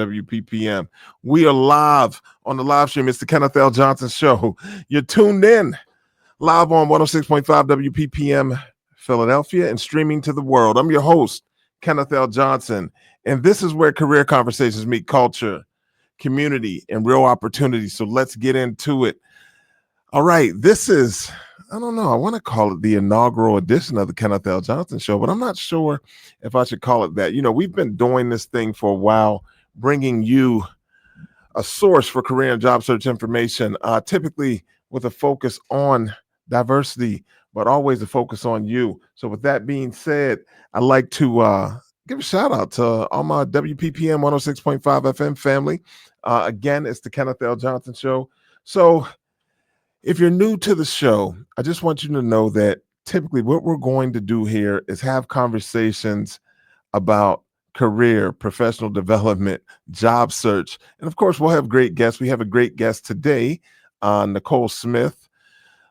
WPPM. We are live on the live stream. It's the Kenneth L. Johnson Show. You're tuned in live on 106.5 WPPM Philadelphia and streaming to the world. I'm your host, Kenneth L. Johnson, and this is where career conversations meet culture, community, and real opportunity. So let's get into it. All right, this is, I don't know, I want to call it the inaugural edition of the Kenneth L. Johnson Show, but I'm not sure if I should call it that. You know, we've been doing this thing for a while, bringing you a source for career and job search information, typically with a focus on diversity, but always a focus on you. So with that being said, I'd like to give a shout out to all my WPPM 106.5 FM family. Again, it's the Kenneth L. Johnson Show. So if you're new to the show, I just want you to know that typically what we're going to do here is have conversations about career, professional development, job search. And of course, we'll have great guests. We have a great guest today, Nicole Smith,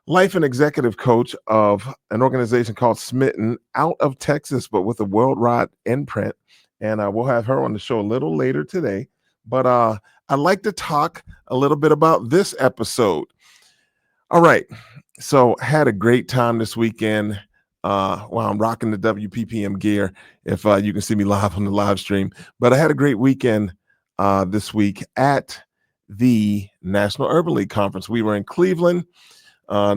life and executive coach of an organization called Smitin out of Texas, but with a worldwide imprint. And we'll have her on the show a little later today. But I'd like to talk a little bit about this episode. All right, so had a great time this weekend while I'm rocking the WPPM gear, if you can see me live on the live stream. But I had a great weekend this week at the National Urban League Conference. We were in Cleveland.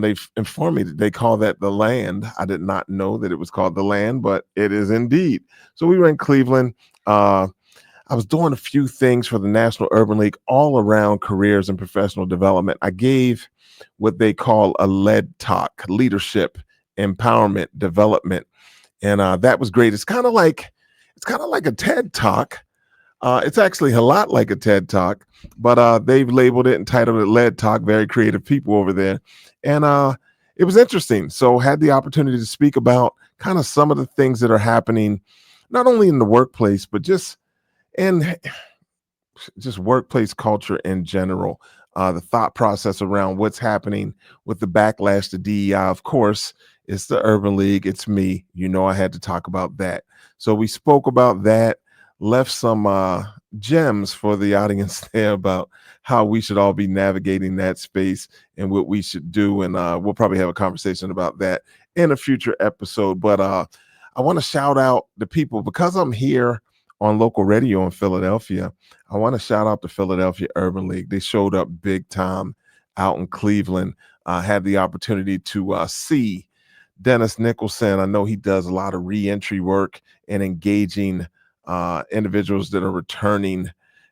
They've informed me that they call that the Land. I did not know that it was called the Land, but it is indeed. So we were in Cleveland. I was doing a few things for the National Urban League all around careers and professional development. I gave what they call a lead talk, leadership, empowerment, development. And that was great. It's kind of like a TED talk. It's actually a lot like a TED talk, but they've labeled it and titled it Lead Talk. Very creative people over there. And it was interesting. So had the opportunity to speak about kind of some of the things that are happening, not only in the workplace, but just workplace culture in general. The thought process around what's happening with the backlash to DEI. Of course, it's the Urban League. It's me. You know, I had to talk about that. So we spoke about that, left some gems for the audience there about how we should all be navigating that space and what we should do. And we'll probably have a conversation about that in a future episode. But I want to shout out the people because I'm here on local radio in Philadelphia. I want to shout out the Philadelphia Urban League. They showed up big time out in Cleveland. Had the opportunity to see Dennis Nicholson. I know he does a lot of reentry work and engaging individuals that are returning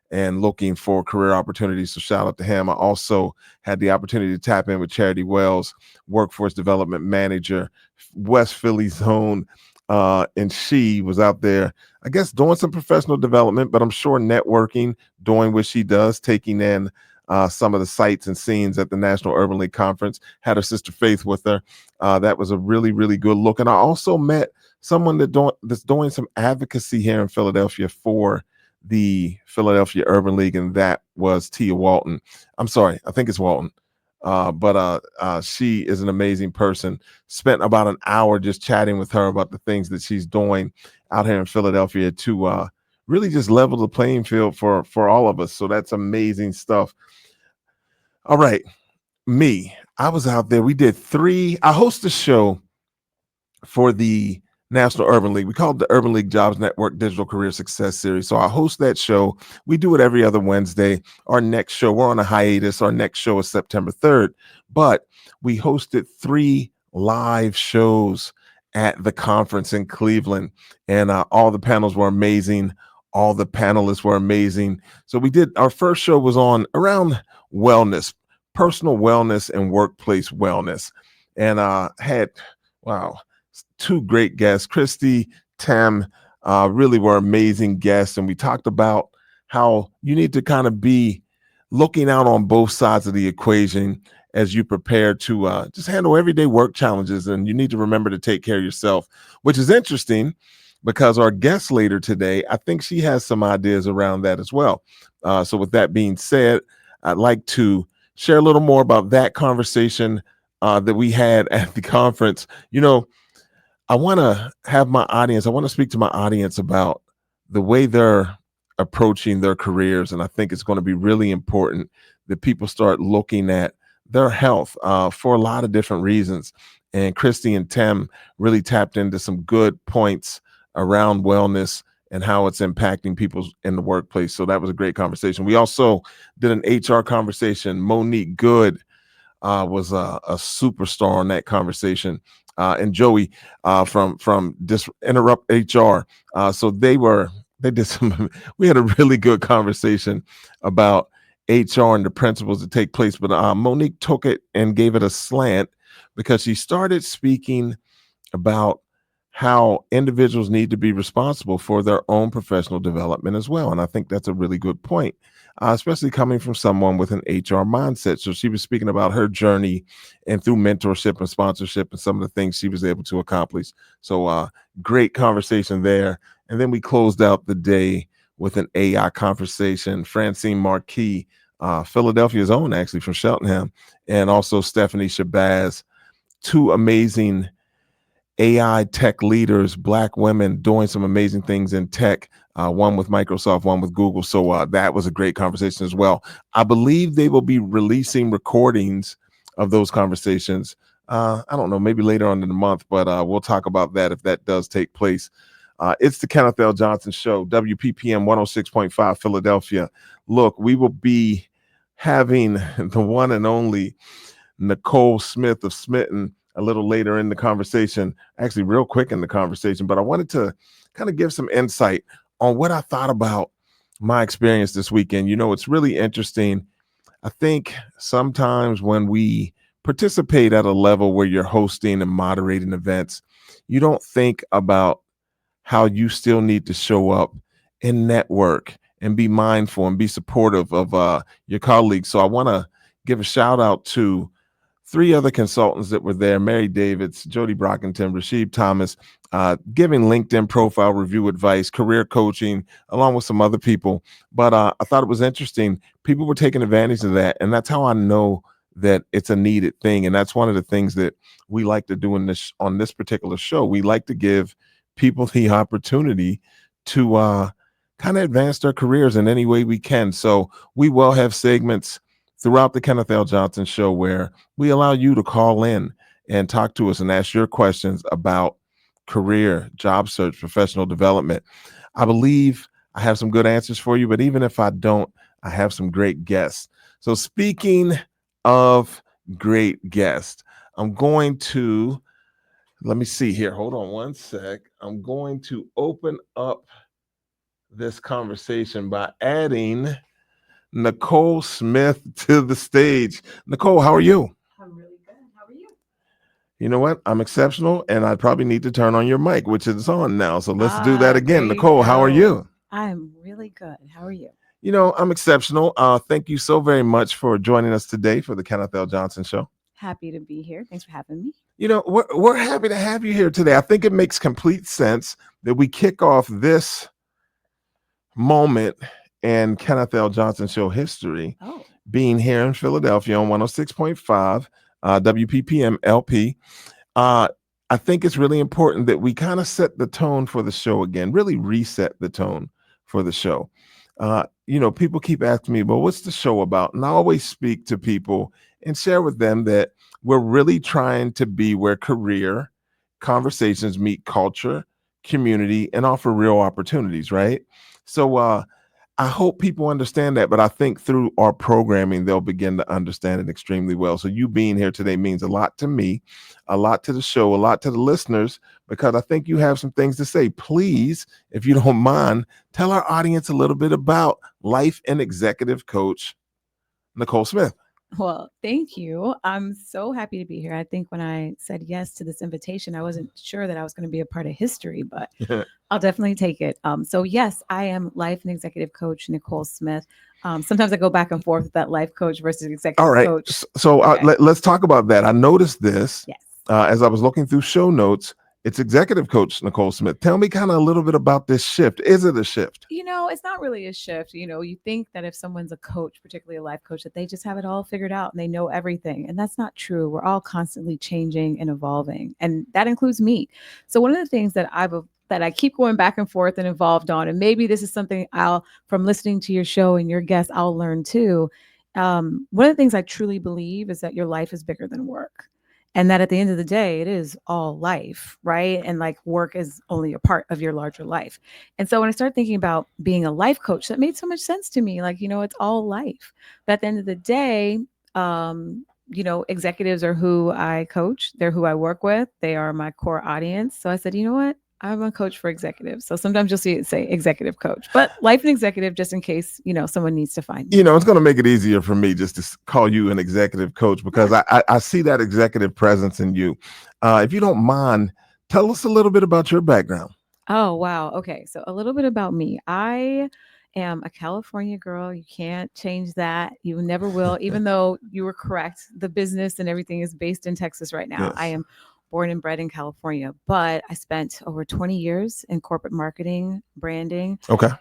and looking for career opportunities. So shout out to him. I also had the opportunity to tap in with Charity Wells, workforce development manager, West Philly zone. And she was out there, I guess, doing some professional development, but I'm sure networking, doing what she does, taking in some of the sights and scenes at the National Urban League Conference. Had her sister Faith with her. That was a really, really good look. And I also met someone that's doing some advocacy here in Philadelphia for the Philadelphia Urban League, and that was Tia Walton. I'm sorry, I think it's Walton. But she is an amazing person. Spent about an hour just chatting with her about the things that she's doing out here in Philadelphia to really just level the playing field for all of us. So that's amazing stuff. All right, I was out there. We did I host a show for the National Urban League. We call it the Urban League Jobs Network Digital Career Success Series. So I host that show. We do it every other Wednesday. Our next show, we're on a hiatus. Our next show is September 3rd. But we hosted 3 live shows at the conference in Cleveland. And all the panels were amazing. All the panelists were amazing. So our first show was on around wellness, personal wellness and workplace wellness. And had, 2 great guests, Christy, Tam, really were amazing guests. And we talked about how you need to kind of be looking out on both sides of the equation as you prepare to just handle everyday work challenges. And you need to remember to take care of yourself, which is interesting because our guest later today, I think she has some ideas around that as well. So with that being said, I'd like to share a little more about that conversation that we had at the conference. You know, I want to speak to my audience about the way they're approaching their careers. And I think it's going to be really important that people start looking at their health for a lot of different reasons. And Christy and Tim really tapped into some good points around wellness and how it's impacting people in the workplace. So that was a great conversation. We also did an HR conversation. Monique Good was a superstar on that conversation, and Joey from Interrupt HR. So they did some. We had a really good conversation about HR and the principles that take place. But Monique took it and gave it a slant because she started speaking about how individuals need to be responsible for their own professional development as well. And I think that's a really good point, especially coming from someone with an HR mindset. So she was speaking about her journey and through mentorship and sponsorship and some of the things she was able to accomplish. So great conversation there. And then we closed out the day with an AI conversation. Francine Marquis, Philadelphia's own, actually, from Cheltenham, and also Stephanie Shabazz, two amazing AI tech leaders, Black women doing some amazing things in tech, one with Microsoft, one with Google. So that was a great conversation as well. I believe they will be releasing recordings of those conversations. I don't know, maybe later on in the month, but we'll talk about that if that does take place. It's the Kenneth L. Johnson Show, WPPM 106.5 Philadelphia. Look, we will be having the one and only Nicole Smith of Smitin a little later in the conversation, actually real quick in the conversation, but I wanted to kind of give some insight on what I thought about my experience this weekend. You know, it's really interesting. I think sometimes when we participate at a level where you're hosting and moderating events, you don't think about how you still need to show up and network and be mindful and be supportive of your colleagues. So I want to give a shout out to three other consultants that were there: Mary Davids, Jody Brockington, Rasheed Thomas, giving LinkedIn profile review advice, career coaching, along with some other people. But I thought it was interesting. People were taking advantage of that. And that's how I know that it's a needed thing. And that's one of the things that we like to do on this particular show. We like to give people the opportunity to kind of advance their careers in any way we can. So we will have segments throughout the Kenneth L. Johnson Show where we allow you to call in and talk to us and ask your questions about career, job search, professional development. I believe I have some good answers for you, but even if I don't, I have some great guests. So speaking of great guests, I'm going to, let me see here. Hold on one sec. I'm going to open up this conversation by adding Nicole Smith to the stage. Nicole, how are you? I'm really good. How are you? You know what? I'm exceptional, and I probably need to turn on your mic, which is on now. So let's do that There again. you Nicole, how are go. you? I'm really good. How are you? You know, I'm exceptional. Thank you so very much for joining us today for the Kenneth L. Johnson Show. Happy to be here. Thanks for having me. You know, we're happy to have you here today. I think it makes complete sense that we kick off this moment in Kenneth L. Johnson Show history, Oh, being here in Philadelphia on 106.5 WPPM LP. Uh, I think it's really important that we kind of set the tone for the show again, really reset the tone for the show. You know, people keep asking me, well, what's the show about? And I always speak to people and share with them that we're really trying to be where career conversations meet culture, community, and offer real opportunities, right? So I hope people understand that, but I think through our programming, they'll begin to understand it extremely well. So you being here today means a lot to me, a lot to the show, a lot to the listeners, because I think you have some things to say. Please, if you don't mind, tell our audience a little bit about life and executive coach Nicole Smith. well, thank you. I'm so happy to be here. I think when I said yes to this invitation, I wasn't sure that I was going to be a part of history, but I'll definitely take it. So, yes, I am life and executive coach Nicole Smith. Sometimes I go back and forth with that life coach versus All executive right. coach. So Okay. let's talk about that. I noticed this Yes. as I was looking through show notes. It's executive coach Nicole Smith. Tell me kind of a little bit about this shift. Is it a shift? It's not really a shift. You think that if someone's a coach, particularly a life coach, that they just have it all figured out and they know everything. And that's not true. We're all constantly changing and evolving. And that includes me. So one of the things that that I keep going back and forth and involved on. And maybe this is something from listening to your show and your guests, I'll learn too. One of the things I truly believe is that your life is bigger than work. And that at the end of the day, it is all life, right? And like work is only a part of your larger life. And so when I started thinking about being a life coach, that made so much sense to me. Like, it's all life. But at the end of the day, executives are who I coach. They're who I work with. They are my core audience. So I said, you know what? I'm a coach for executives. So sometimes you'll see it say executive coach, but life and executive, just in case, someone needs to find me. It's going to make it easier for me just to call you an executive coach because I see that executive presence in you. If you don't mind, tell us a little bit about your background. Oh, wow. Okay. So a little bit about me. I am a California girl. You can't change that. You never will, even though you were correct. The business and everything is based in Texas right now. Yes. I am born and bred in California, but I spent over 20 years in corporate marketing, branding,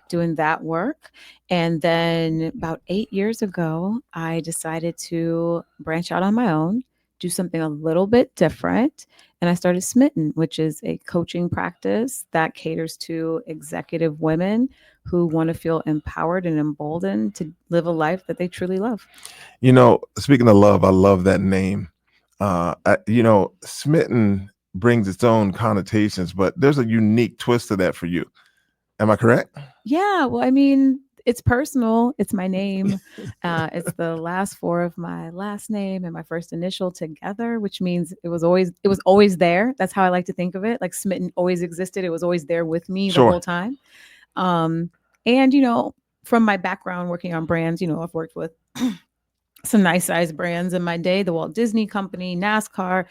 doing that work. And then about 8 years ago, I decided to branch out on my own, do something a little bit different. And I started Smitin, which is a coaching practice that caters to executive women who want to feel empowered and emboldened to live a life that they truly love. Speaking of love, I love that name. Smitin brings its own connotations, but there's a unique twist to that for you. Am I correct? Yeah. Well, I mean, it's personal. It's my name. It's the last four of my last name and my first initial together, which means it was always there. That's how I like to think of it. Like Smitin always existed. It was always there with me the whole time. And from my background working on brands, I've worked with some nice size brands in my day, the Walt Disney Company, NASCAR,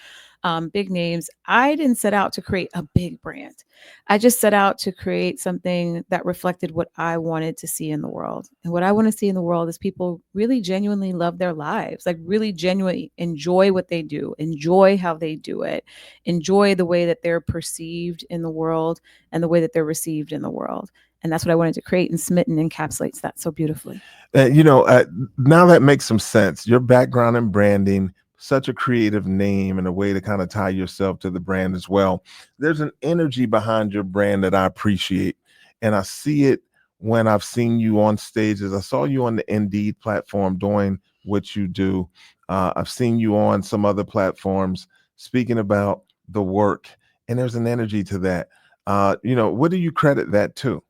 big names. I didn't set out to create a big brand. I just set out to create something that reflected what I wanted to see in the world. And what I want to see in the world is people really genuinely love their lives, like really genuinely enjoy what they do, enjoy how they do it, enjoy the way that they're perceived in the world and the way that they're received in the world. And that's what I wanted to create, and Smitin encapsulates that so beautifully. Now that makes some sense. Your background in branding, such a creative name and a way to kind of tie yourself to the brand as well. There's an energy behind your brand that I appreciate. And I see it when I've seen you on stages. I saw you on the Indeed platform doing what you do. I've seen you on some other platforms speaking about the work, and there's an energy to that. What do you credit that to?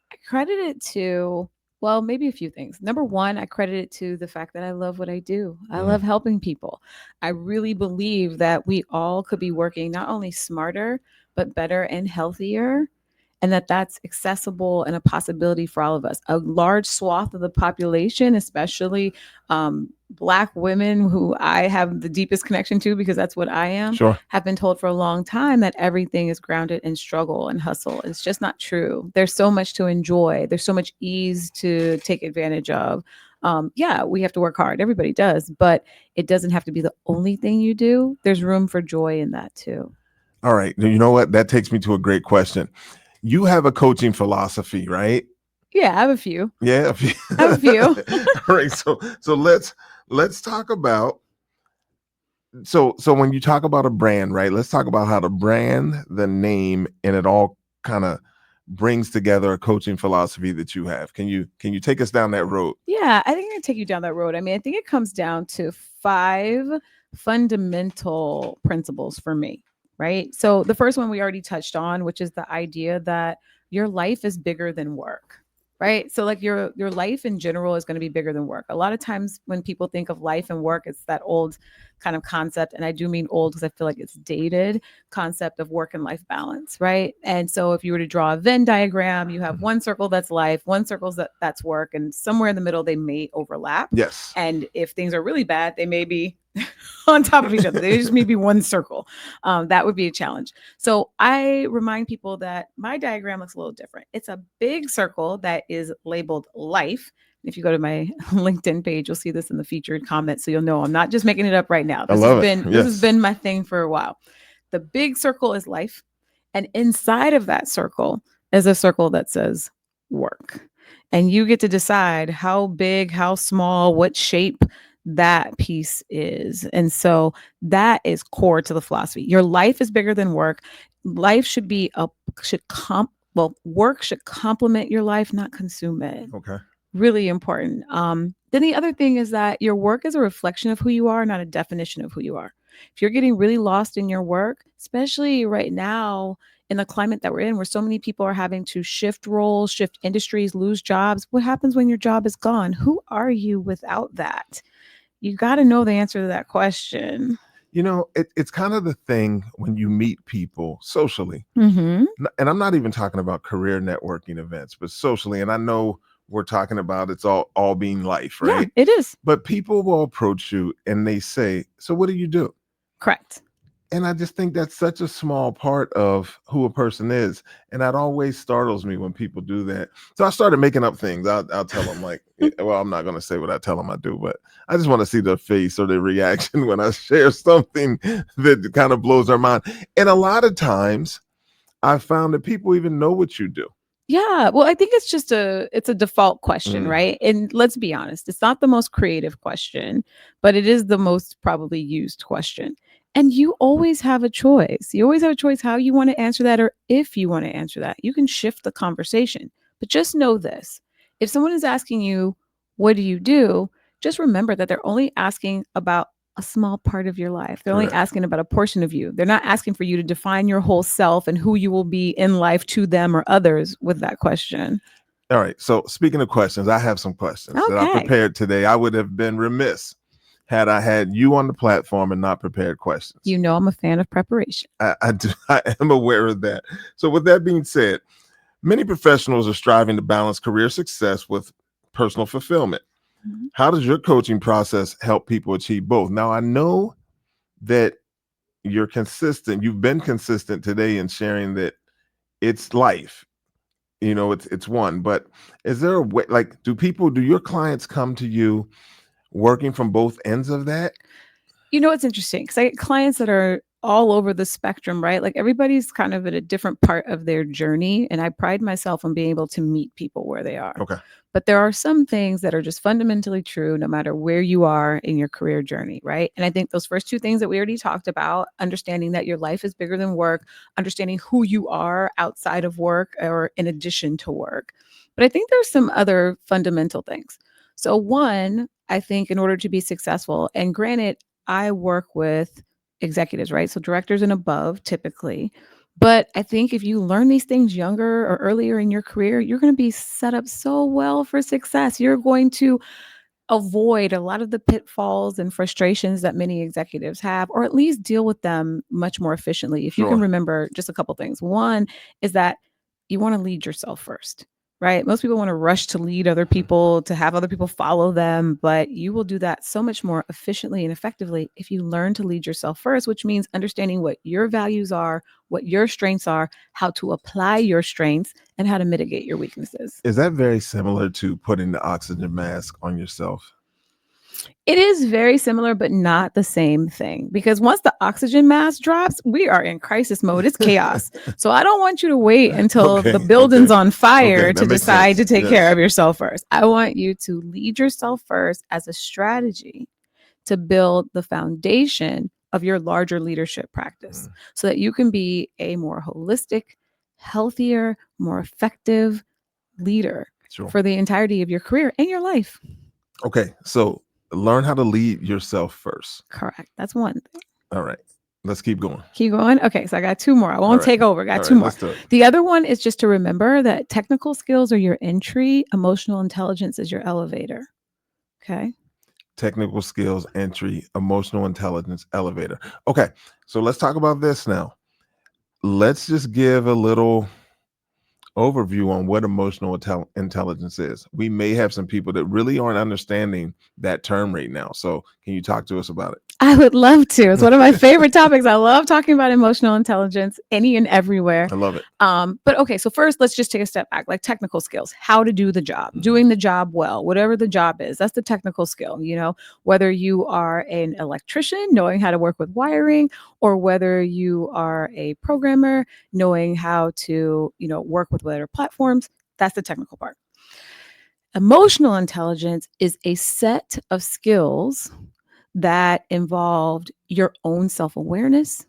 I credit it to, well, maybe a few things. Number one, I credit it to the fact that I love what I do. I love helping people. I really believe that we all could be working not only smarter, but better and healthier. And that's accessible and a possibility for all of us. A large swath of the population, especially Black women who I have the deepest connection to because that's what I am, have been told for a long time that everything is grounded in struggle and hustle. It's just not true. There's so much to enjoy. There's so much ease to take advantage of. Yeah, we have to work hard. Everybody does, but it doesn't have to be the only thing you do. There's room for joy in that too. All right. You know what? That takes me to a great question. You have a coaching philosophy, right? Yeah, I have a few. Yeah, I have a few. All right. So let's talk about so when you talk about a brand, right? Let's talk about how the brand, the name, and it all kind of brings together a coaching philosophy that you have. Can you take us down that road? Yeah, I think I can take you down that road. I mean, I think it comes down to 5 fundamental principles for me. Right. So the first one we already touched on, which is the idea that your life is bigger than work. Right. So like your life in general is going to be bigger than work. A lot of times when people think of life and work, it's that old kind of concept. And I do mean old because I feel like it's dated concept of work and life balance. Right. And so if you were to draw a Venn diagram, you have one circle that's life, one circle that's work, and somewhere in the middle, they may overlap. Yes. And if things are really bad, they may be on top of each other. They just may be one circle. That would be a challenge. So I remind people that my diagram looks a little different. It's a big circle that is labeled life. If you go to my LinkedIn page, you'll see this in the featured comments. So you'll know I'm not just making it up right now. This has been my thing for a while. The big circle is life. And inside of that circle is a circle that says work. And you get to decide how big, how small, what shape that piece is. And so that is core to the philosophy. Your life is bigger than work. life should be a should comp well, work should complement your life, not consume it. Okay. Really important. Then the other thing is that your work is a reflection of who you are, not a definition of who you are. If you're getting really lost in your work, especially right now in the climate that we're in, where so many people are having to shift roles, shift industries, lose jobs, what happens when your job is gone? Who are you without that? You got to know the answer to that question. It's kind of the thing when you meet people socially, Mm-hmm. and I'm not even talking about career networking events, but socially. And I know we're talking about it's all being life, Yeah, right? it is. But people will approach you and they say, "So what do you do?" Correct. And I just think that's such a small part of who a person is. And that always startles me when people do that. So I started making up things. I'll tell them, like, well, I'm not going to say what I tell them I do, but I just want to see their face or their reaction when I share something that kind of blows their mind. And a lot of times I found that people even know what you do. Yeah, well, I think it's a default question, Mm, right? And let's be honest, it's not the most creative question, but it is the most probably used question. And you always have a choice. You always have a choice how you want to answer that or if you want to answer that. You can shift the conversation. But just know this. If someone is asking you, "What do you do?" just remember that they're only asking about a small part of your life. They're only correct. asking about a portion of you. They're not asking for you to define your whole self and who you will be in life to them or others with that question. All right. So speaking of questions, I have some questions that I Okay. prepared today. I would have been remiss had I had you on the platform and not prepared questions. You know I'm a fan of preparation. I do. I am aware of that. So, with that being said, many professionals are striving to balance career success with personal fulfillment. Mhm. How does your coaching process help people achieve both? Now, I know that you're consistent. You've been consistent today in sharing that it's life. It's one. But is there a way? Like, do your clients come to you working from both ends of that? You know, it's interesting because I get clients that are all over the spectrum, right? Like everybody's kind of at a different part of their journey. And I pride myself on being able to meet people where they are. Okay. But there are some things that are just fundamentally true no matter where you are in your career journey, right? And I think those first two things that we already talked about, understanding that your life is bigger than work, understanding who you are outside of work or in addition to work. But I think there's some other fundamental things. So, one, I think in order to be successful, and granted, I work with executives, right? So directors and above typically. But I think if you learn these things younger or earlier in your career, you're going to be set up so well for success. You're going to avoid a lot of the pitfalls and frustrations that many executives have, or at least deal with them much more efficiently. If you can Sure. remember just a couple things. One is that you want to lead yourself first, right? Most people want to rush to lead other people, to have other people follow them, but you will do that so much more efficiently and effectively if you learn to lead yourself first, which means understanding what your values are, what your strengths are, how to apply your strengths, and how to mitigate your weaknesses. Is that very similar to putting the oxygen mask on yourself? It is very similar, but not the same thing because once the oxygen mask drops, we are in crisis mode. It's chaos. So I don't want you to wait until Okay, the building's okay, on fire okay, to that makes decide sense. to take care Yes. of yourself first. I want you to lead yourself first as a strategy to build the foundation of your larger leadership practice Mm, so that you can be a more holistic, healthier, more effective leader sure. for the entirety of your career and your life. Okay, so learn how to lead yourself first. Correct. That's one thing. All right, let's keep going. Keep going. Okay, so I got two more. I All won't right, take over. Got all two right, more. let's do it. The other one is just to remember that technical skills are your entry, emotional intelligence is your elevator. Okay. Technical skills, entry, emotional intelligence, elevator. Okay, so let's talk about this now. Let's just give a little overview on what emotional intelligence is. We may have some people that really aren't understanding that term right now. So, can you talk to us about I would love to. It's one of my favorite topics. I love talking about emotional intelligence any and everywhere. I love it. But okay, so first let's just take a step back, like technical skills, how to do the job, doing the job well, whatever the job is. That's the technical skill, whether you are an electrician, knowing how to work with wiring, or whether you are a programmer, knowing how to, work with whatever platforms. That's the technical part. Emotional intelligence is a set of skills that involved your own self-awareness,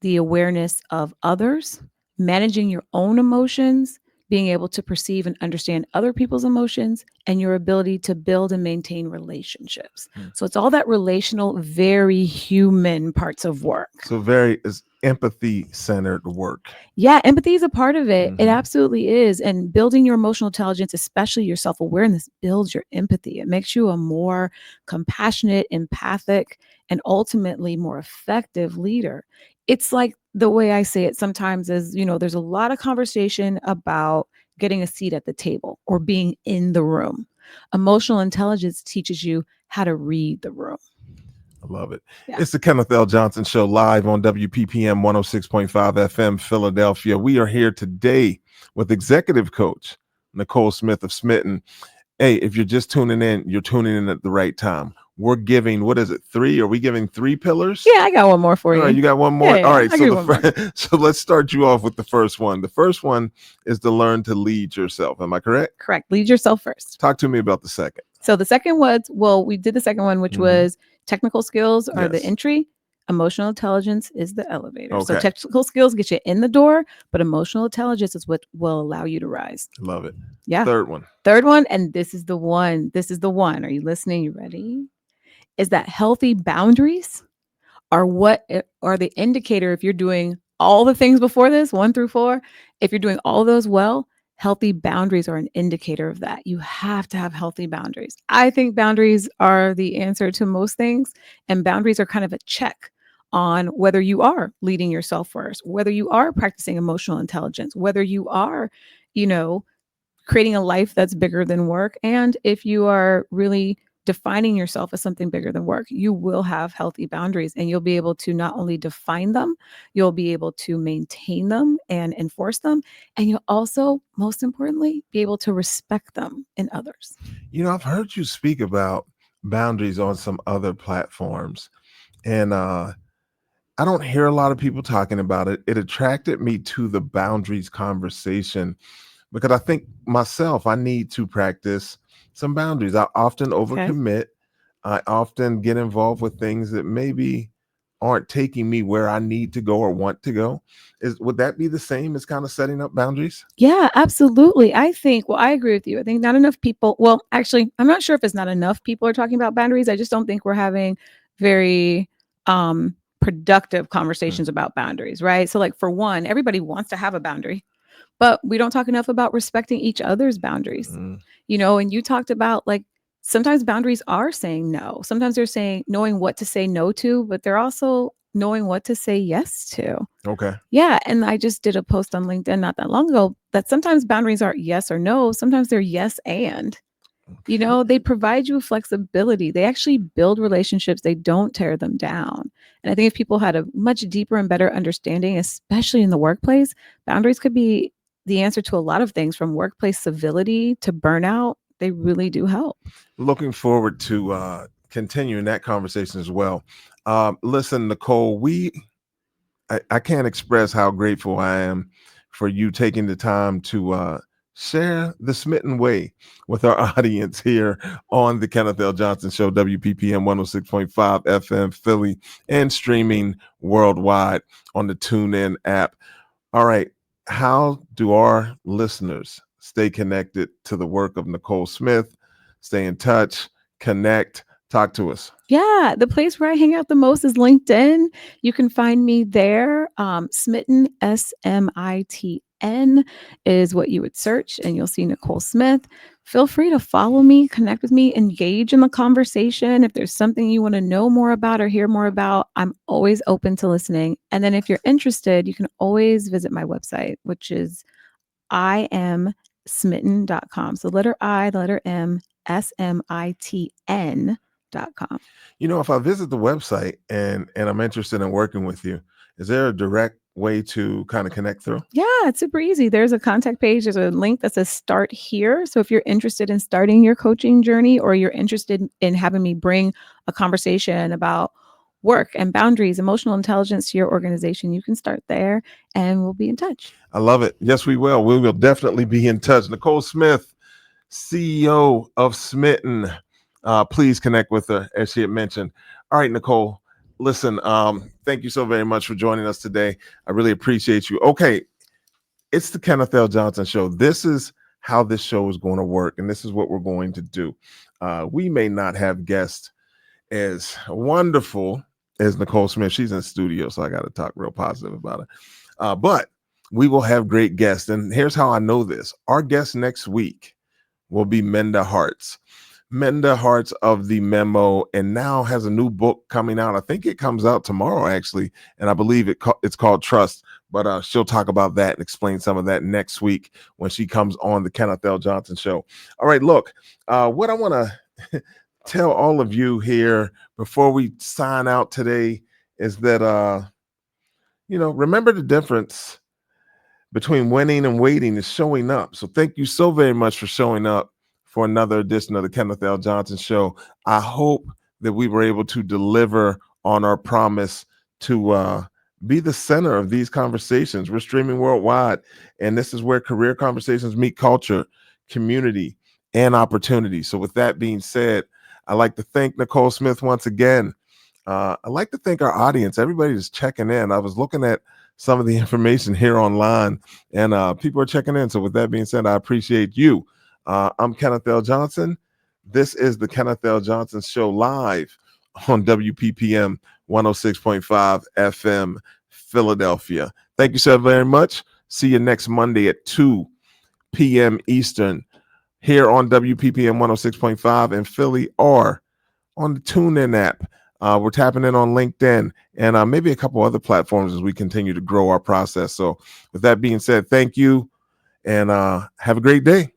the awareness of others, managing your own emotions, being able to perceive and understand other people's emotions, and your ability to build and maintain relationships. Hmm. So it's all that relational, very human parts of work. So very is empathy centered work. Yeah, empathy is a part of it. It Mhm. absolutely is. And building your emotional intelligence, especially your self awareness, builds your empathy. It makes you a more compassionate, empathic, and ultimately more effective leader. It's like the way I say it sometimes is, there's a lot of conversation about getting a seat at the table or being in the room. Emotional intelligence teaches you how to read the room. I love it. Yeah. It's the Kenneth L. Johnson Show live on WPPM 106.5 FM Philadelphia. We are here today with executive coach Nicole Smith of Smitin. Hey, if you're just tuning in, you're tuning in at the right time. We're giving, what is it, 3? Are we giving 3 pillars? Yeah, I got one more for you. All right, you got one more? Yeah, all right, I'll give you one more. so let's start you off with the first one. The first one is to learn to lead yourself. Am I correct? Correct. Lead yourself first. Talk to me about the second. So the second was, we did the second one, which was technical skills are the Yes. entry. Emotional intelligence is the elevator. So Okay. technical skills get you in the door, but emotional intelligence is what will allow you to rise. Love it. Yeah. Third one. Third one, and this is the one. This is the one. Are you listening? You ready? Is that healthy boundaries are what are the indicator if you're doing all the things before this, 1 through 4, if you're doing all those well, healthy boundaries are an indicator of that. You have to have healthy boundaries. I think boundaries are the answer to most things, and boundaries are kind of a check on whether you are leading yourself first, whether you are practicing emotional intelligence, whether you are, creating a life that's bigger than work. And if you are really defining yourself as something bigger than work, you will have healthy boundaries and you'll be able to not only define them, you'll be able to maintain them and enforce them. And you'll also, most importantly, be able to respect them in others. I've heard you speak about boundaries on some other platforms, and I don't hear a lot of people talking about it. It attracted me to the boundaries conversation because I think myself, I need to practice some boundaries. I often overcommit. I often get involved with things that maybe aren't taking me where I need to go or want to go. Would that be the same as kind of setting up boundaries? Yeah, absolutely. I think, I agree with you. I think not enough people, actually, I'm not sure if it's not enough people are talking about boundaries. I just don't think we're having very productive conversations about boundaries, right? So, like, for one, everybody wants to have a boundary, but we don't talk enough about respecting each other's boundaries. Mm. And you talked about, like, sometimes boundaries are saying no. Sometimes they're saying knowing what to say no to, but they're also knowing what to say yes to. Okay. Yeah. And I just did a post on LinkedIn not that long ago that sometimes boundaries aren't yes or no. Sometimes they're yes and. They provide you flexibility. They actually build relationships. They don't tear them down. And I think if people had a much deeper and better understanding, especially in the workplace, boundaries could be the answer to a lot of things from workplace civility to burnout. They really do help. Looking forward to continuing that conversation as well. Listen, Nicole, I can't express how grateful I am for you taking the time to share the Smitin way with our audience here on the Kenneth L. Johnson Show, WPPM 106.5 FM Philly, and streaming worldwide on the TuneIn app. All right. How do our listeners stay connected to the work of Nicole Smith, stay in touch, connect, talk to us? Yeah, the place where I hang out the most is LinkedIn. You can find me there. Smitin, Smitn is what you would search, and you'll see Nicole Smith. Feel free to follow me, connect with me, engage in the conversation. If there's something you want to know more about or hear more about, I'm always open to listening. And then if you're interested, you can always visit my website, which is imsmitin.com. So letter I, the letter M, SMITN.com. If I visit the website and I'm interested in working with you, is there a direct way to kind of connect through? Yeah, it's super easy. There's a contact page. There's a link that says start here. So if you're interested in starting your coaching journey or you're interested in having me bring a conversation about work and boundaries, emotional intelligence to your organization, you can start there and we'll be in touch. I love it. Yes, we will. We will definitely be in touch. Nicole Smith, CEO of Smitin. Please connect with her, as she had mentioned. All right, Nicole, Listen, thank you so very much for joining us today. I really appreciate you. Okay, it's the Kenneth L. Johnson Show. This is how this show is going to work, and this is what we're going to do. We may not have guests as wonderful as Nicole Smith. She's in the studio, so I got to talk real positive about it. But we will have great guests. And here's how I know this. Our guest next week will be Menda Harts. Menda Harts of the Memo, and now has a new book coming out. I think it comes out tomorrow, actually, and I believe it's called Trust. But she'll talk about that and explain some of that next week when she comes on the Kenneth L. Johnson Show. All right, look, what I want to tell all of you here before we sign out today is that remember the difference between winning and waiting is showing up. So thank you so very much for showing up for another edition of the Kenneth L. Johnson Show. I hope that we were able to deliver on our promise to be the center of these conversations. We're streaming worldwide, and this is where career conversations meet culture, community, and opportunity. So with that being said, I'd like to thank Nicole Smith once again. I'd like to thank our audience. Everybody is checking in. I was looking at some of the information here online, and people are checking in. So with that being said, I appreciate you. I'm Kenneth L. Johnson. This is the Kenneth L. Johnson Show live on WPPM 106.5 FM, Philadelphia. Thank you so very much. See you next Monday at 2 p.m. Eastern here on WPPM 106.5 in Philly, or on the TuneIn app. We're tapping in on LinkedIn and maybe a couple other platforms as we continue to grow our process. So with that being said, thank you, and have a great day.